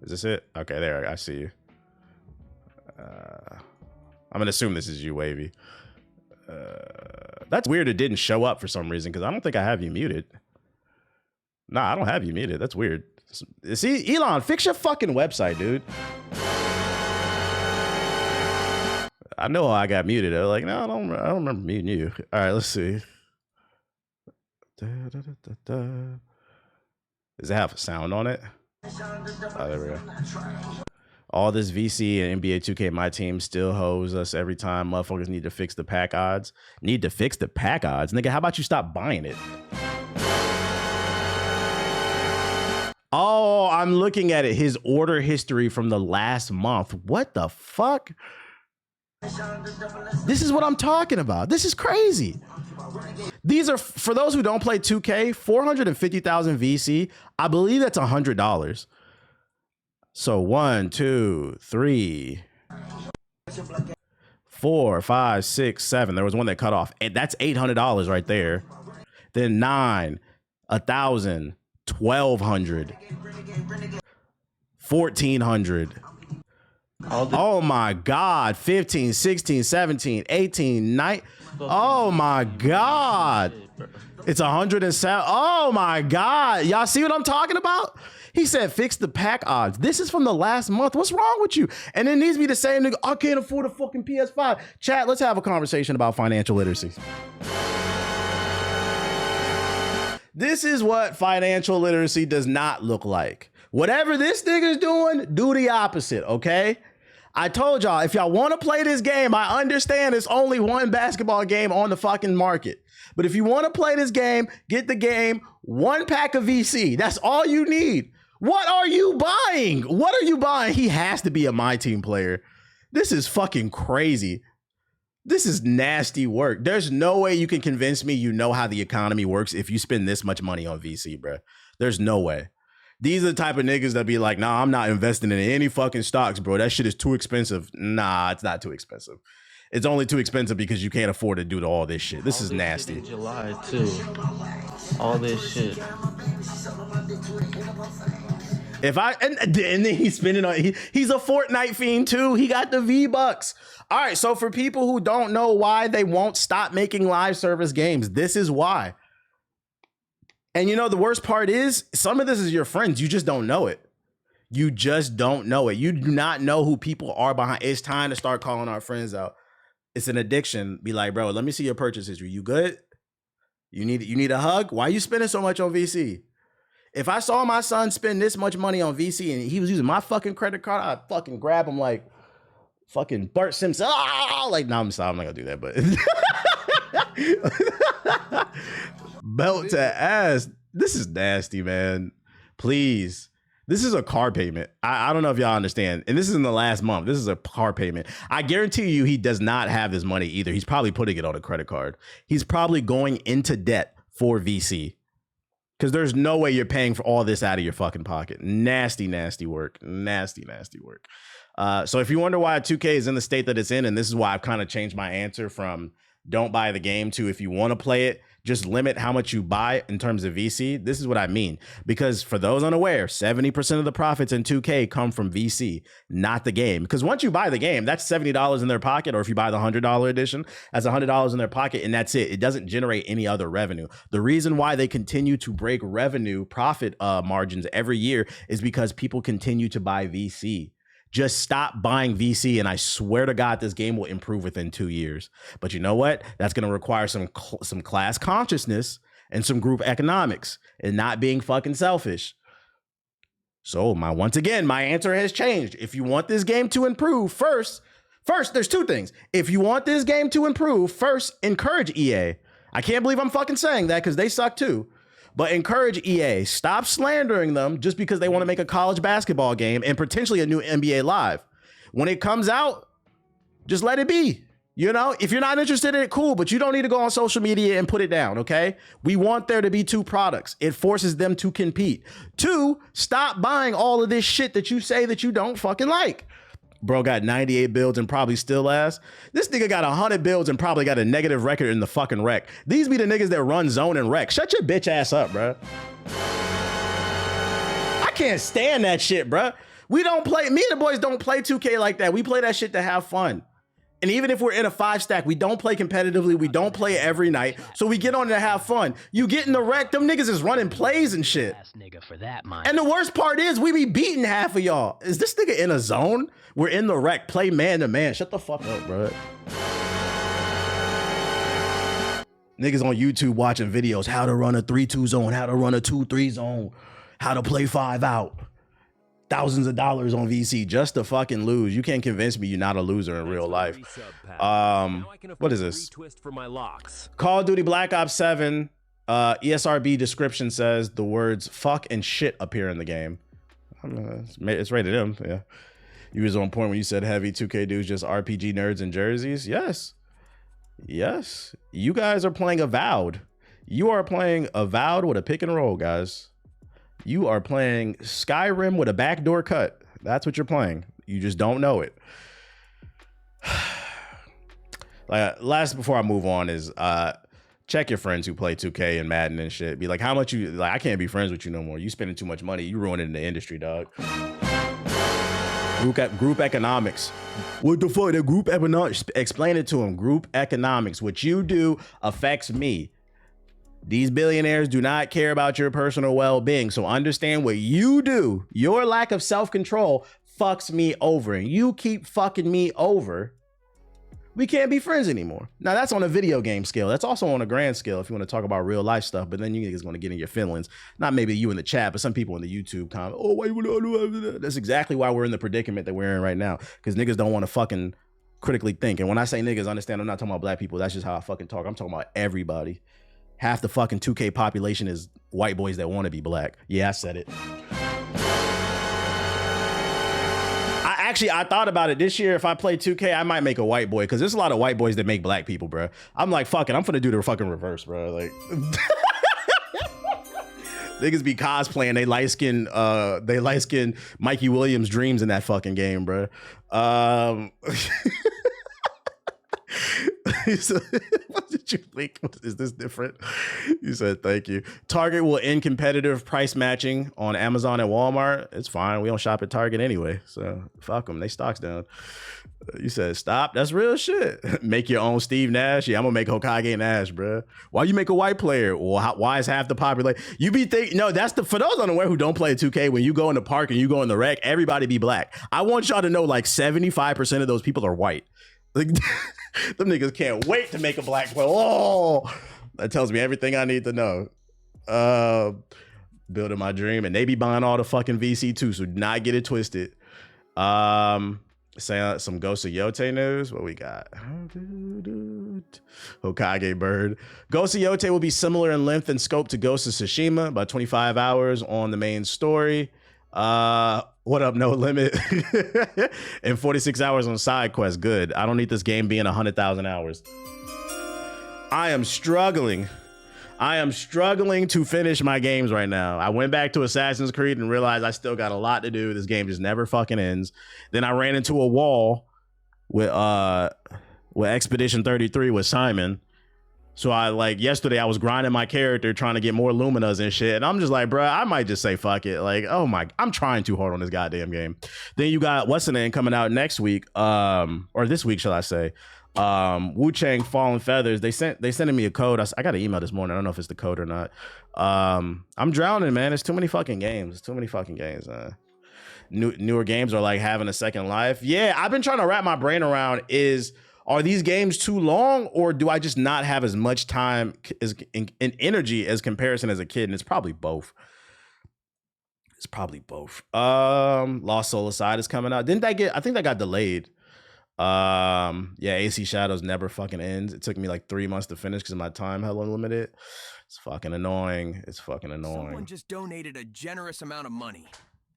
Is this it? Okay, there, I see you. I'm gonna assume this is you, Wavy. That's weird it didn't show up for some reason, because I don't think I have you muted. Nah, I don't have you muted. That's weird. See, Elon, fix your fucking website, dude. I know I got muted. I was like, no, I don't remember muting you. All right, let's see. Does it have a sound on it? Oh, there we go. All this VC and NBA 2K, my team still hoes us every time. Motherfuckers need to fix the pack odds. Need to fix the pack odds? Nigga, how about you stop buying it? Oh, I'm looking at it. His order history from the last month. What the fuck? This is what I'm talking about. This is crazy. These are, for those who don't play 2K, 450,000 VC. I believe that's $100. So 1, 2, 3, 4, 5, 6, 7. There was one that cut off. And that's $800 right there. Then 9, 1,000, 1,200, 1,400. Oh my God. 15, 16, 17, 18, 19. Oh my God. It's 107. Oh my God. Y'all see what I'm talking about? He said, fix the pack odds. This is from the last month. What's wrong with you? And it needs to be the same nigga. I can't afford a fucking PS5. Chat, let's have a conversation about financial literacy. This is what financial literacy does not look like. Whatever this nigga's doing, do the opposite, okay? I told y'all, if y'all want to play this game, I understand it's only one basketball game on the fucking market. But if you want to play this game, get the game, 1 pack of VC. That's all you need. What are you buying? What are you buying? He has to be a My Team player. This is fucking crazy. This is nasty work. There's no way you can convince me you know how the economy works if you spend this much money on VC, bro. There's no way. These are the type of niggas that be like, nah, I'm not investing in any fucking stocks, bro. That shit is too expensive. Nah, it's not too expensive. It's only too expensive because you can't afford to do all this shit. This is nasty. Shit in July too. All this shit. If I and then he's spending on he's a Fortnite fiend too. He got the V-Bucks. All right, so for people who don't know why they won't stop making live service games, this is why. And you know, the worst part is some of this is your friends. You just don't know it. You just don't know it. You do not know who people are behind. It's time to start calling our friends out. It's an addiction. Be like, bro, let me see your purchase history. You good? You need a hug? Why are you spending so much on VC? If I saw my son spend this much money on VC and he was using my fucking credit card, I'd fucking grab him like fucking Bart Simpson. Ah! Like, no, I'm sorry, I'm not gonna do that, but belt to ass. This is nasty, man. Please. This is a car payment. I don't know if y'all understand. And this is in the last month. This is a car payment. I guarantee you he does not have this money either. He's probably putting it on a credit card. He's probably going into debt for VC. Because there's no way you're paying for all this out of your fucking pocket. Nasty, nasty work. Nasty, nasty work. So if you wonder why 2K is in the state that it's in, and this is why I've kind of changed my answer from don't buy the game to if you want to play it, just limit how much you buy in terms of VC. This is what I mean. Because for those unaware, 70% of the profits in 2K come from VC, not the game. Because once you buy the game, that's $70 in their pocket. Or if you buy the $100 edition, that's $100 in their pocket. And that's it. It doesn't generate any other revenue. The reason why they continue to break revenue profit margins every year is because people continue to buy VC. Just stop buying VC, and I swear to God, this game will improve within 2 years. But you know what? That's going to require some class consciousness and some group economics and not being fucking selfish. So once again, my answer has changed. If you want this game to improve, first, there's two things. If you want this game to improve, first, encourage EA. I can't believe I'm fucking saying that because they suck too. But encourage EA. Stop slandering them just because they want to make a college basketball game and potentially a new NBA Live. When it comes out, just let it be. You know, if you're not interested in it, cool, but you don't need to go on social media and put it down, okay? We want there to be two products. It forces them to compete. Two, stop buying all of this shit that you say that you don't fucking like. Bro got 98 builds and probably still ass. This nigga got 100 builds and probably got a negative record in the fucking rec. These be the niggas that run zone and rec. Shut your bitch ass up, bro. I can't stand that shit, bro. We don't play, me and the boys don't play 2K like that. We play that shit to have fun. And even if we're in a 5-stack, we don't play competitively. We don't play every night. So we get on to have fun. You get in the wreck, them niggas is running plays and shit. And the worst part is we be beating half of y'all. Is this nigga in a zone? We're in the wreck, play man to man. Shut the fuck up, bro. Niggas on YouTube watching videos, how to run a 3-2 zone, how to run a 2-3 zone, how to play 5 out. Thousands of dollars on VC just to fucking lose. You can't convince me you're not a loser in real life. What is this? Call of Duty Black Ops 7 ESRB description says the words fuck and shit appear in the game. It's rated M, yeah. You was on point when you said heavy 2K dudes just RPG nerds in jerseys. Yes. Yes. You guys are playing Avowed. You are playing Avowed with a pick and roll, guys. You are playing Skyrim with a backdoor cut. That's what you're playing. You just don't know it. Last before I move on is check your friends who play 2K and Madden and shit. Be like, how much you like? I can't be friends with you no more. You spending too much money. You ruining the industry, dog. Group economics. What the fuck? The group economics. Explain it to him. Group economics. What you do affects me. These billionaires do not care about your personal well-being. So understand what you do. Your lack of self-control fucks me over. And you keep fucking me over. We can't be friends anymore. Now that's on a video game scale. That's also on a grand scale if you want to talk about real life stuff. But then you niggas going to get in your feelings. Not maybe you in the chat, but some people in the YouTube comment. Oh, why you do that? That's exactly why we're in the predicament that we're in right now. Because niggas don't want to fucking critically think. And when I say niggas, understand I'm not talking about black people. That's just how I fucking talk. I'm talking about everybody. Half the fucking 2K population is white boys that want to be black. Yeah, I said it. I thought about it this year. If I play 2K, I might make a white boy because there's a lot of white boys that make black people, bro. I'm like, fuck it. I'm finna do the fucking reverse, bro. Like, niggas be cosplaying. They light skin Mikey Williams dreams in that fucking game, bro. What did you think? Is this different? You said thank you. Target will end competitive price matching on Amazon and Walmart. It's fine. We don't shop at Target anyway, so fuck them. They stocks down. You said stop. That's real shit. Make your own Steve Nash. Yeah, I'm gonna make Hokage Nash, bro. Why you make a white player? Well, why is half the population? You be thinking no. That's for those unaware who don't play 2K. When you go in the park and you go in the rec, everybody be black. I want y'all to know like 75% of those people are white. Like, them niggas can't wait to make a black player. Oh, that tells me everything I need to know. Building my dream, and they be buying all the fucking VC too, so do not get it twisted. Say some Ghost of Yote news. What we got? Hokage bird. Ghost of Yote will be similar in length and scope to Ghost of Tsushima, about 25 hours on the main story. What up, No Limit? And 46 hours on side quest. Good. I don't need this game being 100,000 hours. I am struggling to finish my games right now. I went back to Assassin's Creed and realized I still got a lot to do. This game just never fucking ends. Then I ran into a wall with Expedition 33 with Simon. So yesterday I was grinding my character trying to get more Luminas and shit. And I'm just like, bro, I might just say fuck it. Like, oh my, I'm trying too hard on this goddamn game. Then you got what's the name coming out next week, or this week, shall I say? Wu Chang Fallen Feathers. They sending me a code. I got an email this morning. I don't know if it's the code or not. I'm drowning, man. It's too many fucking games. Newer games are like having a second life. Yeah, I've been trying to wrap my brain around are these games too long, or do I just not have as much time and energy as comparison as a kid? And it's probably both. Lost Soul Aside is coming out. I think that got delayed. Yeah, AC Shadows never fucking ends. It took me like 3 months to finish because my time hella limited. It's fucking annoying. Someone just donated a generous amount of money.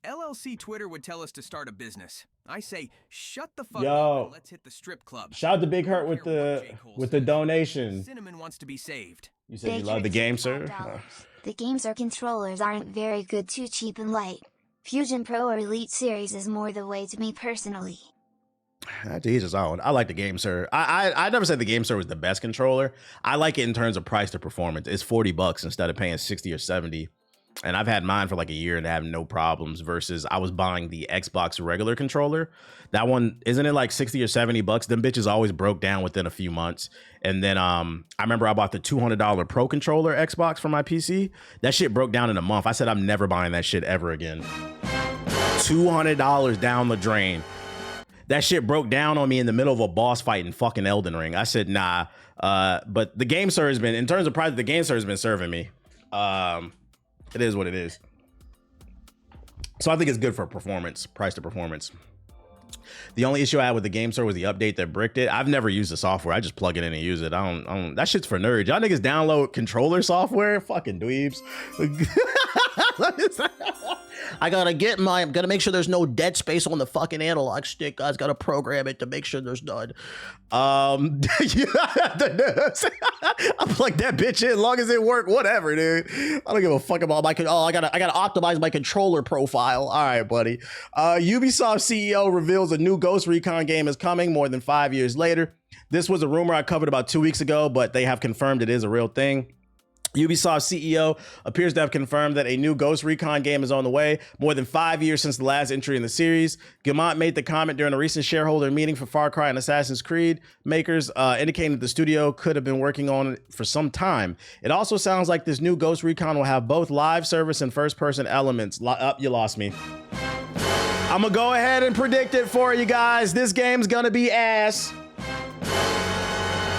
LLC Twitter would tell us to start a business. I say, shut the fuck up and let's hit the strip club. Shout out to Big Hurt with the donation. Cinnamon wants to be saved. You said you love the game, sir? The games or controllers aren't very good, too cheap and light. Fusion Pro or Elite Series is more the way to me personally. Jesus, I like the game, sir. I never said the game, sir was the best controller. I like it in terms of price to performance. It's $40 instead of paying 60 or 70 And I've had mine for like a year and have no problems versus I was buying the Xbox regular controller. That one, isn't it like 60 or 70 bucks? Them bitches always broke down within a few months. And then I remember I bought the $200 Pro controller Xbox for my PC. That shit broke down in a month. I said, I'm never buying that shit ever again. $200 down the drain. That shit broke down on me in the middle of a boss fight in fucking Elden Ring. I said, nah. But the game server has been, in terms of price, the game server has been serving me. It is what it is. So I think it's good for performance, price to performance. The only issue I had with the game server was the update that bricked it. I've never used the software. I just plug it in and use it. I don't that shit's for nerds. Y'all niggas download controller software? Fucking dweebs. I gotta make sure there's no dead space on the fucking analog stick. Guys, gotta program it to make sure there's none. I plug that bitch in, as long as it work, whatever, dude. I don't give a fuck about my I gotta optimize my controller profile. All right, buddy. Ubisoft CEO reveals a new Ghost Recon game is coming more than 5 years later. This was a rumor I covered about 2 weeks ago, but they have confirmed it is a real thing. Ubisoft CEO appears to have confirmed that a new Ghost Recon game is on the way, more than 5 years since the last entry in the series. Guillemot made the comment during a recent shareholder meeting for Far Cry and Assassin's Creed makers, indicating that the studio could have been working on it for some time. It also sounds like this new Ghost Recon will have both live service and first-person elements. You lost me. I'm gonna go ahead and predict it for you guys. This game's gonna be ass.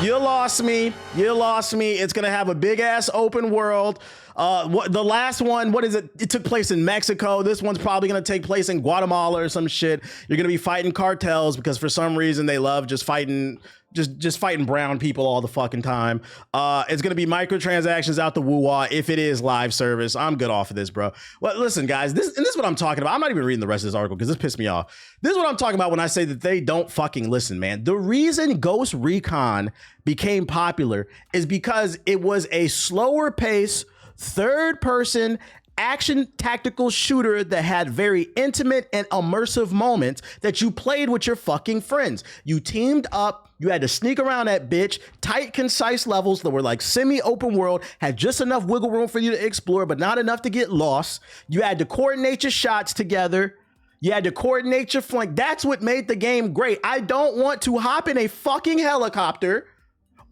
You lost me. You lost me. It's going to have a big ass open world. The last one, what is it? It took place in Mexico. This one's probably going to take place in Guatemala or some shit. You're going to be fighting cartels because for some reason they love just fighting brown people all the fucking time. It's going to be microtransactions out the woo-wah if it is live service. I'm good off of this, bro. Well, listen, guys, this is what I'm talking about. I'm not even reading the rest of this article because this pissed me off. This is what I'm talking about when I say that they don't fucking listen, man. The reason Ghost Recon became popular is because it was a slower pace, third-person action tactical shooter that had very intimate and immersive moments that you played with your fucking friends. You teamed up, you had to sneak around that bitch, tight, concise levels that were like semi-open world, had just enough wiggle room for you to explore, but not enough to get lost. You had to coordinate your shots together. You had to coordinate your flank. That's what made the game great. I don't want to hop in a fucking helicopter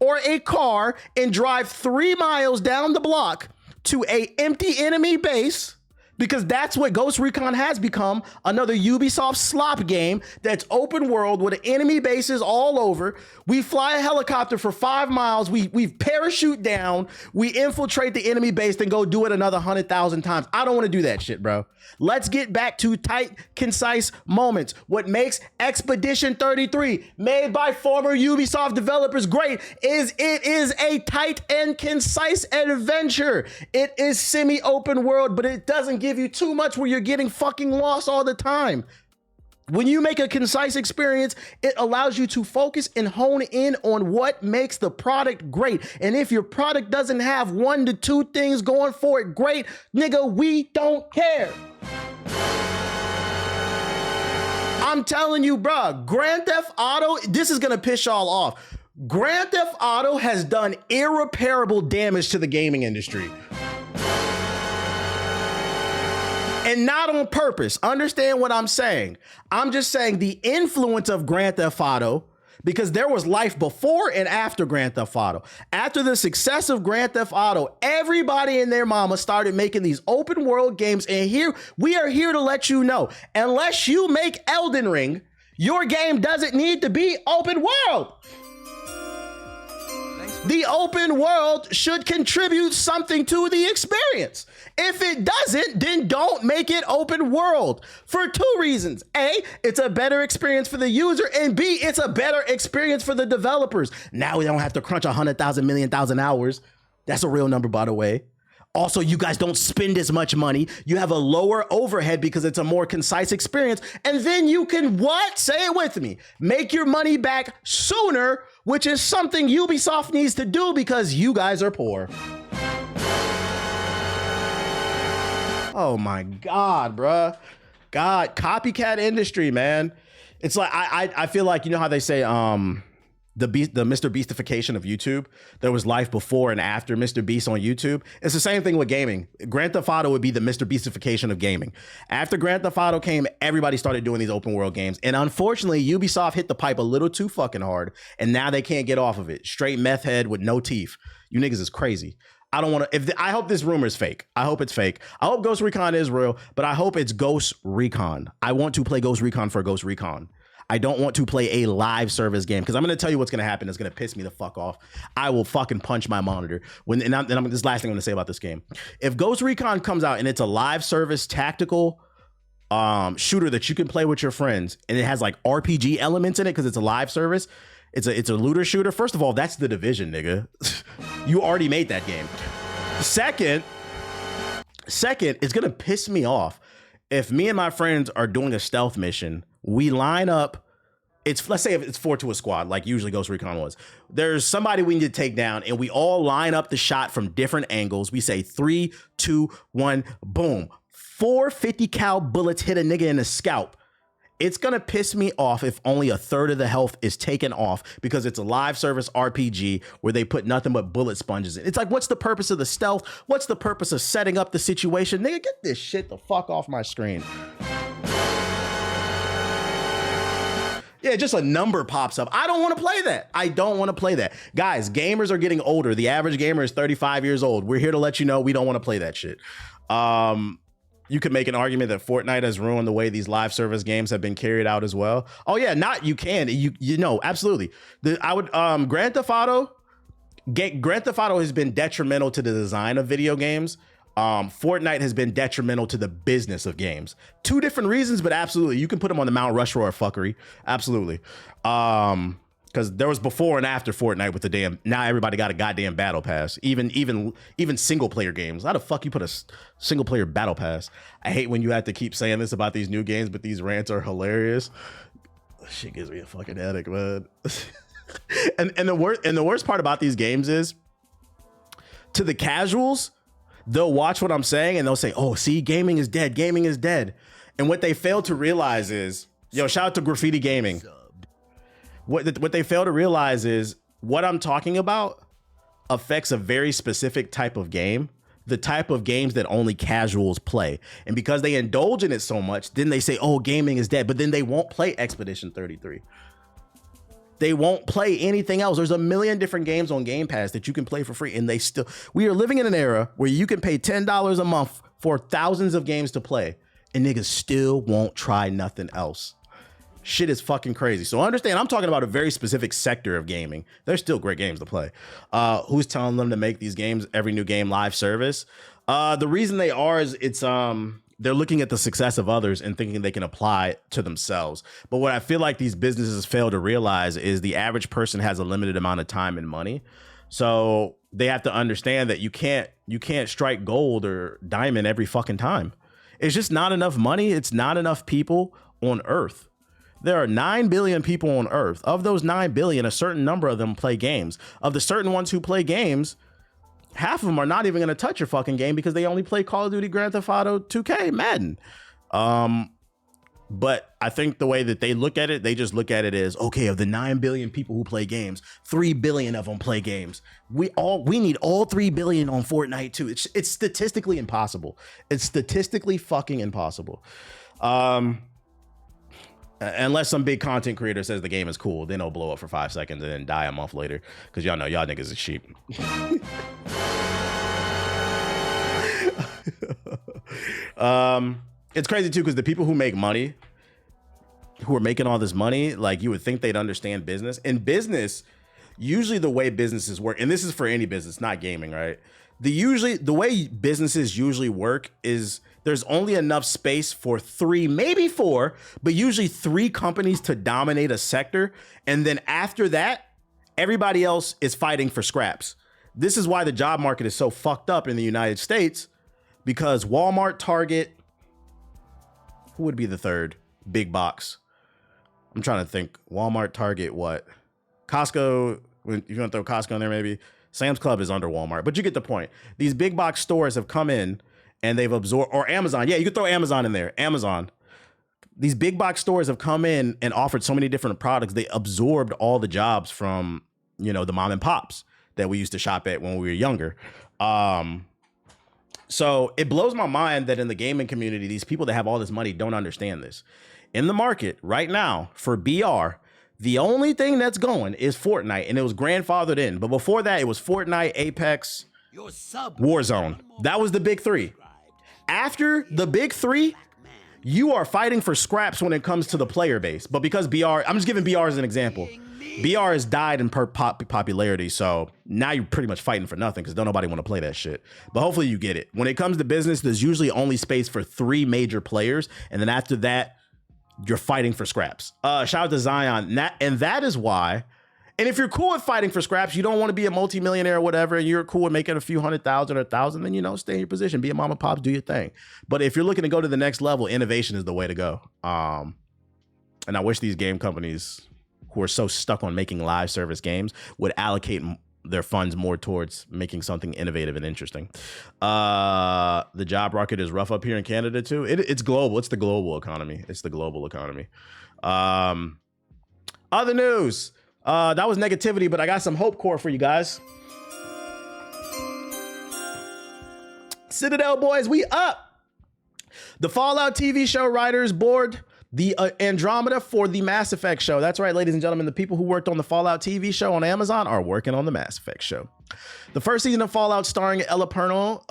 or a car and drive 3 miles down the block to a empty enemy base, because that's what Ghost Recon has become, another Ubisoft slop game that's open world with enemy bases all over. We fly a helicopter for 5 miles, we parachute down, we infiltrate the enemy base, then go do it another 100,000 times. I don't want to do that shit, bro. Let's get back to tight, concise moments. What makes Expedition 33, made by former Ubisoft developers, great is it is a tight and concise adventure. It is semi-open world, but it doesn't give you too much where you're getting fucking lost all the time. When you make a concise experience, it allows you to focus and hone in on what makes the product great. And if your product doesn't have 1 to 2 things going for it great, nigga, we don't care. I'm telling you, bro, Grand Theft Auto, this is gonna piss y'all off. Grand Theft Auto has done irreparable damage to the gaming industry. And not on purpose. Understand what I'm saying. I'm just saying the influence of Grand Theft Auto, because there was life before and after Grand Theft Auto. After the success of Grand Theft Auto, everybody and their mama started making these open world games. And here, we are here to let you know, unless you make Elden Ring, your game doesn't need to be open world. The open world should contribute something to the experience. If it doesn't, then don't make it open world for 2 reasons. A, it's a better experience for the user, and B, it's a better experience for the developers. Now we don't have to crunch 100,000 million thousand hours. That's a real number, by the way. Also, you guys don't spend as much money. You have a lower overhead because it's a more concise experience. And then you can what? Say it with me. Make your money back sooner, which is something Ubisoft needs to do because you guys are poor. Oh my God, bruh. God, copycat industry, man. It's like, I feel like, you know how they say, the Mr. Beastification of YouTube. There was life before and after Mr. Beast on YouTube. It's the same thing with gaming. Grand Theft Auto would be the Mr. Beastification of gaming. After Grand Theft Auto came, everybody started doing these open world games. And unfortunately, Ubisoft hit the pipe a little too fucking hard. And now they can't get off of it. Straight meth head with no teeth. You niggas is crazy. I don't want to. I hope this rumor is fake. I hope it's fake. I hope Ghost Recon is real, but I hope it's Ghost Recon. I want to play Ghost Recon for Ghost Recon. I don't want to play a live service game because I'm going to tell you what's going to happen. It's going to piss me the fuck off. I will fucking punch my monitor. This last thing I'm going to say about this game. If Ghost Recon comes out and it's a live service tactical shooter that you can play with your friends and it has like RPG elements in it because it's a live service, it's a looter shooter. First of all, that's The Division, nigga. You already made that game. Second, it's going to piss me off if me and my friends are doing a stealth mission. We line up. Let's say if it's 4 to a squad, like usually Ghost Recon was. There's somebody we need to take down, and we all line up the shot from different angles. We say 3, 2, 1, boom. 4 50 cal bullets hit a nigga in the scalp. It's gonna piss me off if only a third of the health is taken off because it's a live service RPG where they put nothing but bullet sponges in. It's like, what's the purpose of the stealth? What's the purpose of setting up the situation? Nigga, get this shit the fuck off my screen. Yeah, just a number pops up. I don't want to play that. I don't want to play that. Guys, gamers are getting older. The average gamer is 35 years old. We're here to let you know we don't want to play that shit. You could make an argument that Fortnite has ruined the way these live service games have been carried out as well. Oh yeah, you know, absolutely. Grand Theft Auto has been detrimental to the design of video games. Fortnite has been detrimental to the business of games. Two different reasons, but absolutely. You can put them on the Mount Rushmore of fuckery. Absolutely. Because there was before and after Fortnite with the now everybody got a goddamn battle pass. Even single player games. How the fuck you put a single player battle pass? I hate when you have to keep saying this about these new games, but these rants are hilarious. Shit gives me a fucking headache, man. and the worst part about these games is, to the casuals, they'll watch what I'm saying and they'll say, oh, see, gaming is dead. Gaming is dead. And what they fail to realize is, shout out to Graffiti Gaming. What they fail to realize is what I'm talking about affects a very specific type of game, the type of games that only casuals play. And because they indulge in it so much, then they say, oh, gaming is dead. But then they won't play Expedition 33. They won't play anything else. There's a million different games on Game Pass that you can play for free. And we are living in an era where you can pay $10 a month for thousands of games to play. And niggas still won't try nothing else. Shit is fucking crazy. So understand, I'm talking about a very specific sector of gaming. There's still great games to play. Who's telling them to make these games, every new game, live service? The reason they are is they're looking at the success of others and thinking they can apply it to themselves. But what I feel like these businesses fail to realize is the average person has a limited amount of time and money. So they have to understand that you can't strike gold or diamond every fucking time. It's just not enough money. It's not enough people on Earth. There are 9 billion people on Earth. Of those 9 billion, a certain number of them play games. Of the certain ones who play games, half of them are not even going to touch your fucking game because they only play Call of Duty, Grand Theft Auto, 2K, Madden. But I think the way that they look at it, they just look at it as, okay, of the 9 billion people who play games, 3 billion of them play games. We need all 3 billion on Fortnite too. It's statistically impossible. It's statistically fucking impossible. Unless some big content creator says the game is cool, then it'll blow up for 5 seconds and then die a month later. Because y'all know y'all niggas is sheep. It's crazy too, because the people who make money, who are making all this money, like, you would think they'd understand business. In business, usually the way businesses work, and this is for any business, not gaming, right? The way businesses usually work is there's only enough space for 3, maybe 4, but usually 3 companies to dominate a sector. And then after that, everybody else is fighting for scraps. This is why the job market is so fucked up in the United States, because Walmart, Target, who would be the third big box? I'm trying to think. Walmart, Target, what? Costco, if you want to throw Costco in there, maybe. Sam's Club is under Walmart, but you get the point. These big box stores have come in and they've absorbed, or Amazon. Yeah, you could throw Amazon in there. Amazon. these big box stores have come in and offered so many different products. They absorbed all the jobs from, you know, the mom and pops that we used to shop at when we were younger. So it blows my mind that in the gaming community, these people that have all this money don't understand this. In the market right now for BR, the only thing that's going is Fortnite, and it was grandfathered in. But before that, it was Fortnite, Apex, Warzone. That was the big three. After the big three, you are fighting for scraps when it comes to the player base. But because BR, I'm just giving BR as an example. BR has died in popularity, so now you're pretty much fighting for nothing because don't nobody want to play that shit. But hopefully you get it. When it comes to business, there's usually only space for 3 major players, and then after that, you're fighting for scraps. Shout out to Zion. That is why. And if you're cool with fighting for scraps, you don't want to be a multimillionaire or whatever, and you're cool with making a few 100,000 or 1,000, then, you know, stay in your position, be a mama pops, do your thing. But if you're looking to go to the next level, innovation is the way to go. And I wish these game companies who are so stuck on making live service games would allocate their funds more towards making something innovative and interesting. The job market is rough up here in Canada too. It's global. It's the global economy. It's the global economy. Other news. That was negativity, but I got some hope core for you guys. Citadel boys, we up. The Fallout TV show writers board the Andromeda for the Mass Effect show. That's right, ladies and gentlemen, the people who worked on the Fallout TV show on Amazon are working on the Mass Effect show. The first season of Fallout, starring Ella Purnell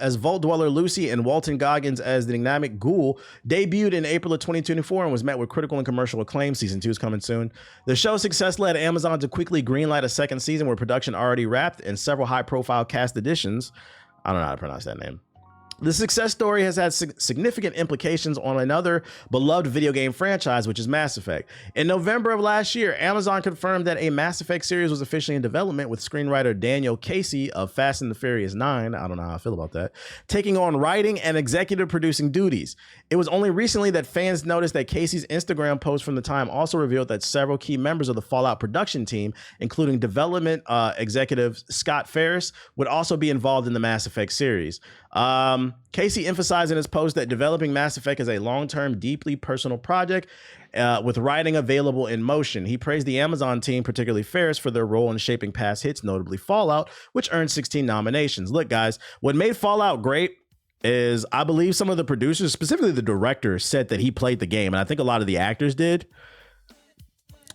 as Vault Dweller Lucy and Walton Goggins as the dynamic Ghoul, debuted in April of 2024 and was met with critical and commercial acclaim. Season 2 is coming soon. The show's success led Amazon to quickly greenlight a second season where production already wrapped and several high-profile cast additions. I don't know how to pronounce that name. The success story has had significant implications on another beloved video game franchise, which is Mass Effect. In November of last year, Amazon confirmed that a Mass Effect series was officially in development, with screenwriter Daniel Casey of Fast and the Furious 9, I don't know how I feel about that, taking on writing and executive producing duties. It was only recently that fans noticed that Casey's Instagram post from the time also revealed that several key members of the Fallout production team, including development executive Scott Ferris, would also be involved in the Mass Effect series. Casey emphasized in his post that developing Mass Effect is a long-term, deeply personal project with writing available in motion. He praised the Amazon team, particularly Ferris, for their role in shaping past hits, notably Fallout, which earned 16 nominations. Look, guys, what made Fallout great is I believe some of the producers, specifically the director, said that he played the game, and I think a lot of the actors did.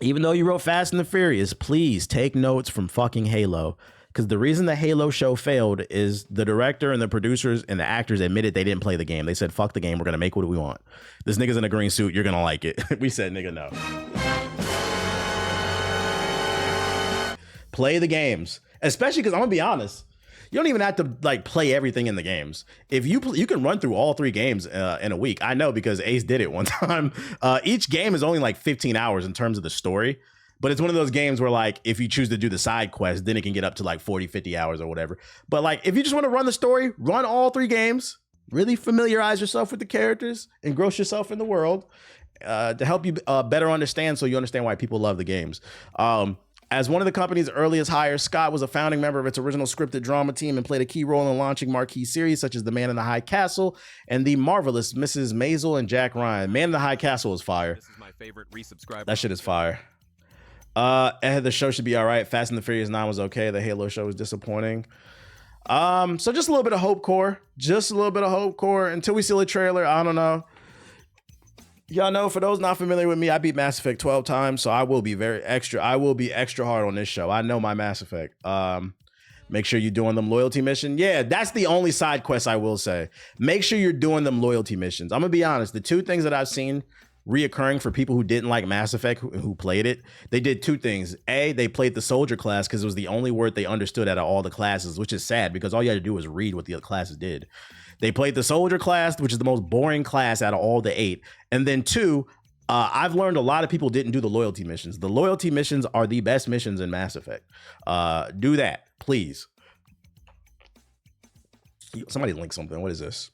Even though you wrote Fast and the Furious, please take notes from fucking Halo. Because the reason the Halo show failed is the director and the producers and the actors admitted they didn't play the game. They said, fuck the game. We're going to make what we want. This nigga's in a green suit. You're going to like it. We said, nigga, no. Play the games. Especially because I'm going to be honest. You don't even have to like play everything in the games. If you can run through all 3 games in a week. I know because Ace did it one time. Each game is only like 15 hours in terms of the story. But it's one of those games where, like, if you choose to do the side quest, then it can get up to like 40, 50 hours or whatever. But like, if you just want to run the story, run all 3 games, really familiarize yourself with the characters, engross yourself in the world to help you better understand, so you understand why people love the games. As one of the company's earliest hires, Scott was a founding member of its original scripted drama team and played a key role in launching marquee series such as The Man in the High Castle and The Marvelous Mrs. Maisel and Jack Ryan. Man in the High Castle is fire. This is my favorite resubscribe. That shit is fire. The show should be all right. Fast and the Furious 9 was okay. The Halo show was disappointing. So just a little bit of hope core. Just a little bit of hope core until we see a trailer. I don't know. Y'all know, for those not familiar with me, I beat Mass Effect 12 times, so I will be extra hard on this show. I know my Mass Effect. Make sure you're doing them loyalty mission. Yeah, that's the only side quest I will say. Make sure you're doing them loyalty missions. I'm gonna be honest. The 2 things that I've seen reoccurring for people who didn't like Mass Effect, who played it, they did 2 things. A, they played the soldier class because it was the only word they understood out of all the classes, which is sad because all you had to do was read what the other classes did. They played the soldier class, which is the most boring class out of all the 8. And then 2, I've learned a lot of people didn't do the loyalty missions. The loyalty missions are the best missions in Mass Effect. Do that, please. Somebody link something. What is this?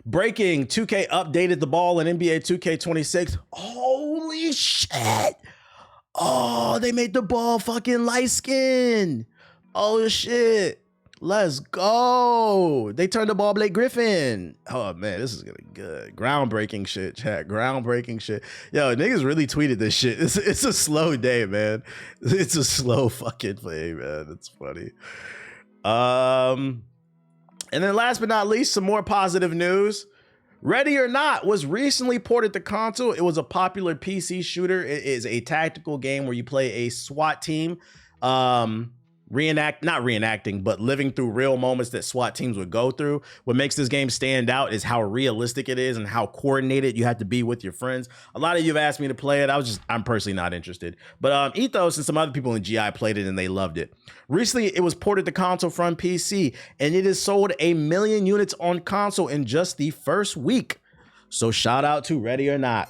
Breaking, 2K updated the ball in NBA 2K26. Holy shit. Oh, they made the ball fucking light skin. Oh shit. Let's go. They turned the ball Blake Griffin. Oh man, this is gonna be good. Groundbreaking shit, chat. Groundbreaking shit. Yo, niggas really tweeted this shit. It's a slow day, man. It's a slow fucking play, man. It's funny. And then last but not least, some more positive news. Ready or Not was recently ported to console. It was a popular PC shooter. It is a tactical game where you play a SWAT team. Not reenacting, but living through real moments that SWAT teams would go through. What makes this game stand out is how realistic it is and how coordinated you have to be with your friends. A lot of you have asked me to play it. I'm personally not interested. But Ethos and some other people in GI played it and they loved it. Recently, it was ported to console from PC, and it has sold 1 million units on console in just the first week. So shout out to Ready or Not.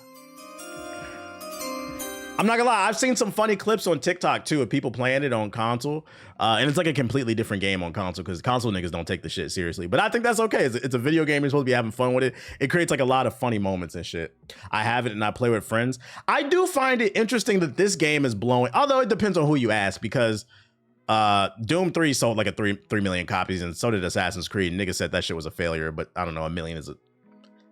I'm not gonna lie, I've seen some funny clips on TikTok too of people playing it on console. And it's like a completely different game on console because console niggas don't take the shit seriously. But I think that's okay. It's a video game. You're supposed to be having fun with it. It creates like a lot of funny moments and shit. I have it and I play with friends. I do find it interesting that this game is blowing, although it depends on who you ask, because Doom 3 sold like 3 million copies, and so did Assassin's Creed. Niggas said that shit was a failure, but I don't know, 1 million is a...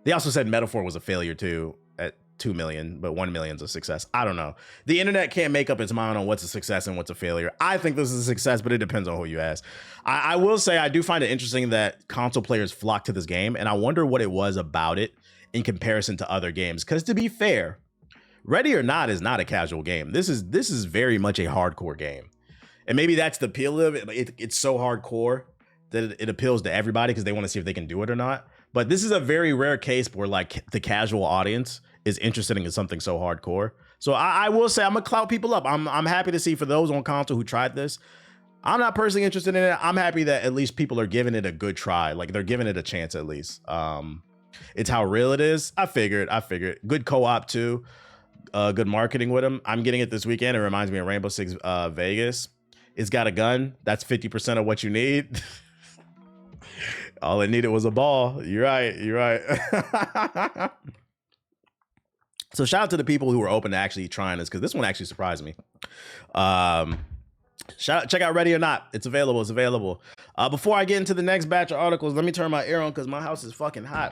They also said Metaphor was a failure too at 2 million, but 1 million is a success. I don't know. The internet can't make up its mind on what's a success and what's a failure. I think this is a success, but it depends on who you ask. I will say I do find it interesting that console players flock to this game, and I wonder what it was about it in comparison to other games. Because to be fair, Ready or Not is not a casual game. This is very much a hardcore game. And maybe that's the appeal of it. It's so hardcore that it appeals to everybody because they want to see if they can do it or not. But this is a very rare case where like the casual audience is interested in something so hardcore. So I will say I'm gonna clout people up. I'm happy to see for those on console who tried this. I'm not personally interested in it. I'm happy that at least people are giving it a good try. Like they're giving it a chance at least. It's how real it is. I figured. Good co-op too. Good marketing with them. I'm getting it this weekend. It reminds me of Rainbow Six Vegas. It's got a gun. That's 50% of what you need. All it needed was a ball. You're right. So shout out to the people who were open to actually trying this, because this one actually surprised me. Check out Ready or Not. It's available. Before I get into the next batch of articles, let me turn my air on because my house is fucking hot.